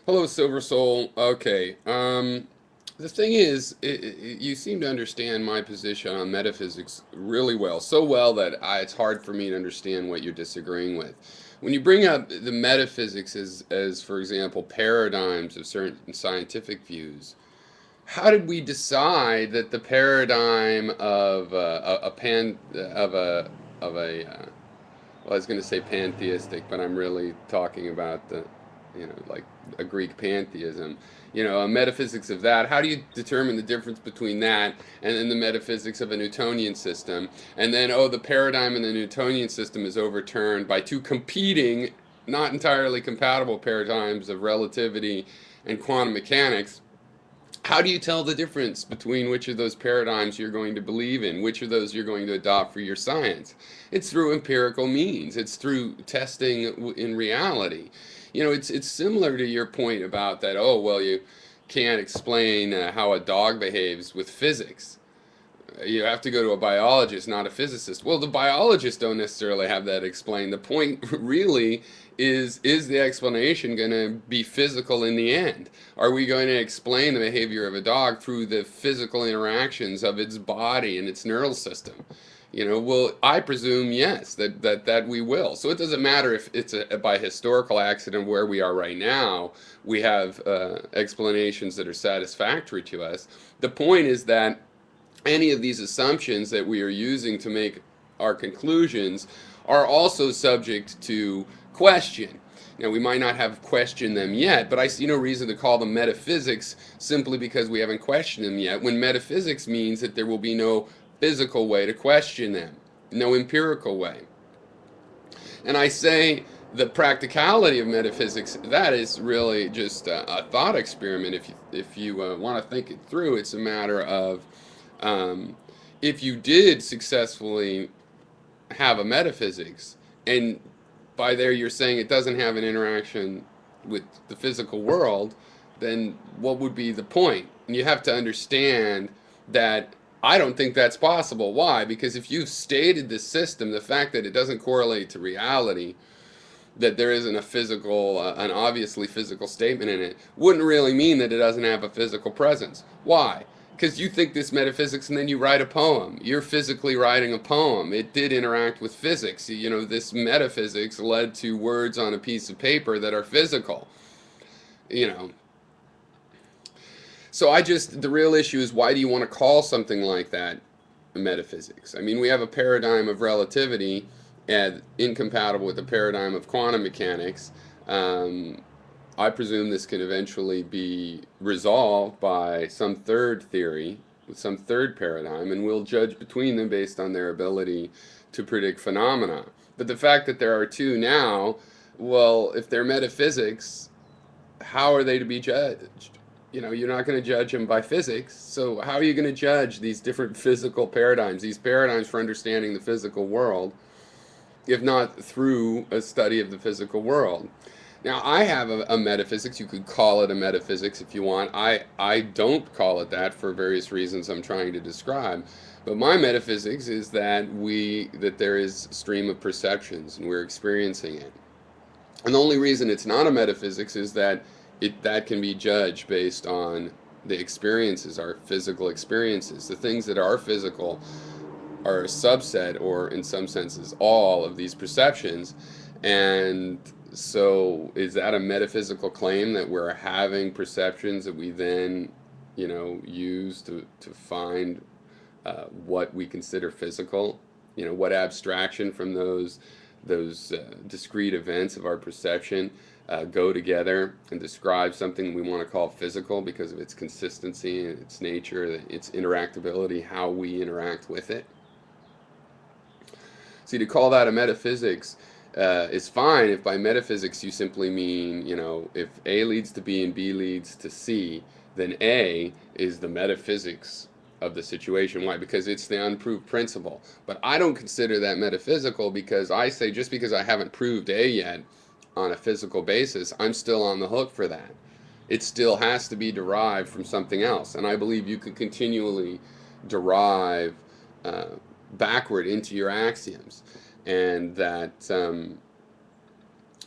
Hello, Silver Soul. Okay. The thing is, you seem to understand my position on metaphysics really well, so well that it's hard for me to understand what you're disagreeing with. When you bring up the metaphysics as for example, paradigms of certain scientific views, how did we decide that the paradigm of a pan of a well, I was going to say pantheistic, but I'm really talking about like a Greek pantheism. A metaphysics of that. How do you determine the difference between that and then the metaphysics of a Newtonian system? And then, oh, the paradigm in the Newtonian system is overturned by two competing, not entirely compatible paradigms of relativity and quantum mechanics. How do you tell the difference between which of those paradigms you're going to believe in, which of those you're going to adopt for your science? It's through empirical means. It's through testing in reality. It's similar to your point about that. Oh, well, you can't explain how a dog behaves with physics. You have to go to a biologist, not a physicist. Well, the biologists don't necessarily have that explained. The point really is the explanation going to be physical in the end? Are we going to explain the behavior of a dog through the physical interactions of its body and its neural system? Well, I presume yes, that we will. So it doesn't matter if it's by historical accident where we are right now, we have explanations that are satisfactory to us. The point is that any of these assumptions that we are using to make our conclusions are also subject to question. Now, we might not have questioned them yet, but I see no reason to call them metaphysics simply because we haven't questioned them yet, when metaphysics means that there will be no physical way to question them, no empirical way. And I say the practicality of metaphysics, that is really just a thought experiment. If you want to think it through, it's a matter of um, if you did successfully have a metaphysics, and by there you're saying it doesn't have an interaction with the physical world, then what would be the point? And you have to understand that I don't think that's possible. Why? Because if you've stated the system, the fact that it doesn't correlate to reality, that there isn't a physical, an obviously physical statement in it, wouldn't really mean that it doesn't have a physical presence. Why? Because you think this metaphysics and then you write a poem. You're physically writing a poem. It did interact with physics. This metaphysics led to words on a piece of paper that are physical. You know. So the real issue is, why do you want to call something like that metaphysics? I mean, we have a paradigm of relativity and incompatible with the paradigm of quantum mechanics. Um, I presume this can eventually be resolved by some third theory, with some third paradigm, and we'll judge between them based on their ability to predict phenomena. But the fact that there are two now, well, if they're metaphysics, how are they to be judged? You're not going to judge them by physics, so how are you going to judge these different physical paradigms, these paradigms for understanding the physical world, if not through a study of the physical world? Now, I have a metaphysics. You could call it a metaphysics if you want. I don't call it that for various reasons I'm trying to describe. But my metaphysics is that there is stream of perceptions and we're experiencing it. And the only reason it's not a metaphysics is that that can be judged based on the experiences, our physical experiences. The things that are physical are a subset, or in some senses, all of these perceptions. And so, is that a metaphysical claim that we're having perceptions that we then, use to find what we consider physical? What abstraction from those discrete events of our perception go together and describe something we want to call physical because of its consistency, its nature, its interactability, how we interact with it. See, to call that a metaphysics is fine if by metaphysics you simply mean, if A leads to B and B leads to C, then A is the metaphysics of the situation. Why? Because it's the unproved principle. But I don't consider that metaphysical, because I say just because I haven't proved A yet on a physical basis, I'm still on the hook for that. It still has to be derived from something else. And I believe you can continually derive uh, backward into your axioms. And that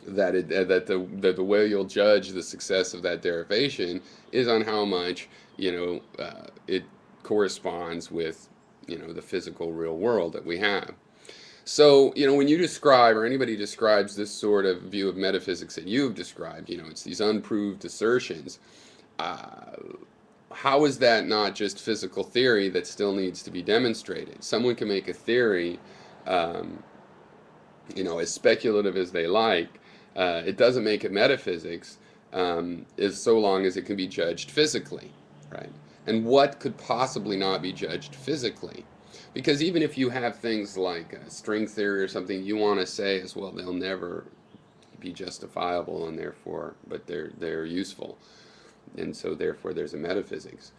that the way you'll judge the success of that derivation is on how much it corresponds with the physical real world that we have. So, when you describe, or anybody describes this sort of view of metaphysics that you've described, it's these unproved assertions. Uh, how is that not just physical theory that still needs to be demonstrated? Someone can make a theory, um, as speculative as they like. It doesn't make it metaphysics, is so long as it can be judged physically, right? And what could possibly not be judged physically? Because even if you have things like string theory or something, you want to say as well, they'll never be justifiable, and therefore, but they're useful, and so therefore there's a metaphysics.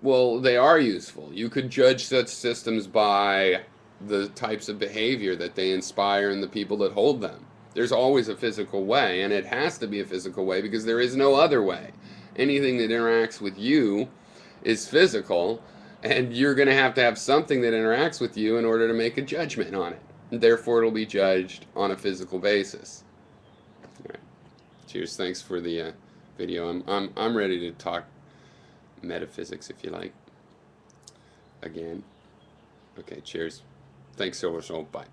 Well, they are useful. You could judge such systems by the types of behavior that they inspire in the people that hold them. There's always a physical way, and it has to be a physical way because there is no other way. Anything that interacts with you is physical, and you're going to have something that interacts with you in order to make a judgment on it. And therefore, it'll be judged on a physical basis. All right. Cheers. Thanks for the video. I'm ready to talk metaphysics if you like again. Okay. Cheers. Thanks so much. Bye.